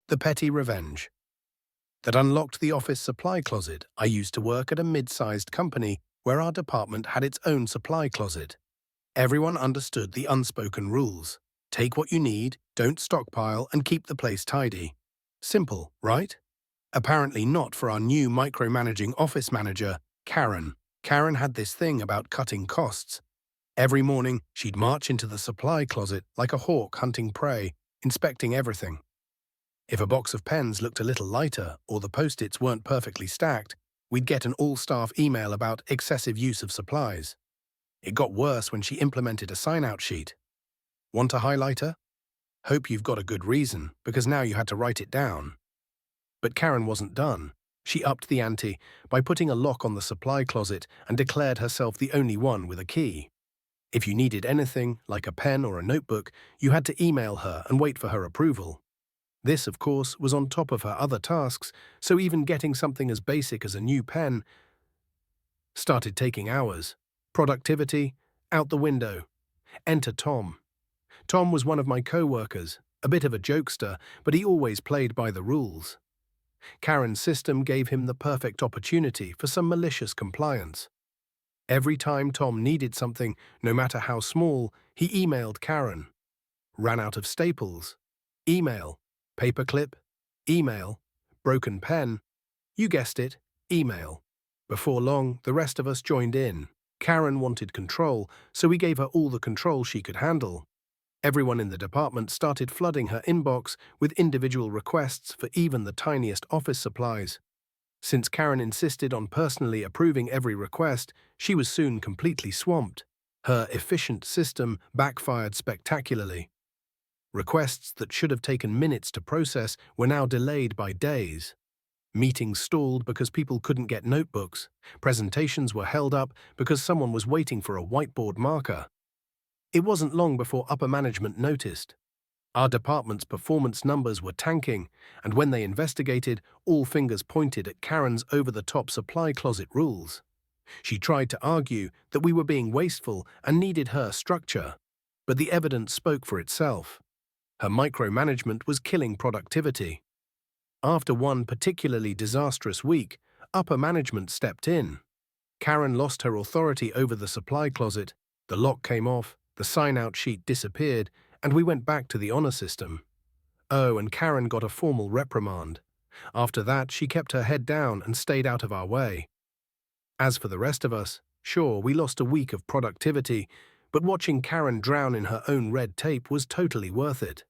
The petty revenge that unlocked the office supply closet. I used to work at a mid-sized company where our department had its own supply closet. Everyone understood the unspoken rules. Take what you need, don't stockpile, and keep the place tidy. Simple, right? Apparently not for our new micromanaging office manager, Karen. Karen had this thing about cutting costs. Every morning, she'd march into the supply closet like a hawk hunting prey, inspecting everything. If a box of pens looked a little lighter or the post-its weren't perfectly stacked, we'd get an all-staff email about excessive use of supplies. It got worse when she implemented a sign-out sheet. Want a highlighter? Hope you've got a good reason, because now you had to write it down. But Karen wasn't done. She upped the ante by putting a lock on the supply closet and declared herself the only one with a key. If you needed anything, like a pen or a notebook, you had to email her and wait for her approval. This, of course, was on top of her other tasks, so even getting something as basic as a new pen started taking hours. Productivity, out the window. Enter Tom. Tom was one of my co-workers, a bit of a jokester, but he always played by the rules. Karen's system gave him the perfect opportunity for some malicious compliance. Every time Tom needed something, no matter how small, he emailed Karen. Ran out of staples. Email. Paperclip. Email. Broken pen. You guessed it, email. Before long, the rest of us joined in. Karen wanted control, so we gave her all the control she could handle. Everyone in the department started flooding her inbox with individual requests for even the tiniest office supplies. Since Karen insisted on personally approving every request, she was soon completely swamped. Her efficient system backfired spectacularly. Requests that should have taken minutes to process were now delayed by days. Meetings stalled because people couldn't get notebooks. Presentations were held up because someone was waiting for a whiteboard marker. It wasn't long before upper management noticed. Our department's performance numbers were tanking, and when they investigated, all fingers pointed at Karen's over-the-top supply closet rules. She tried to argue that we were being wasteful and needed her structure, but the evidence spoke for itself. Her micromanagement was killing productivity. After one particularly disastrous week, upper management stepped in. Karen lost her authority over the supply closet, the lock came off, the sign-out sheet disappeared, and we went back to the honor system. Oh, and Karen got a formal reprimand. After that, she kept her head down and stayed out of our way. As for the rest of us, sure, we lost a week of productivity, but watching Karen drown in her own red tape was totally worth it.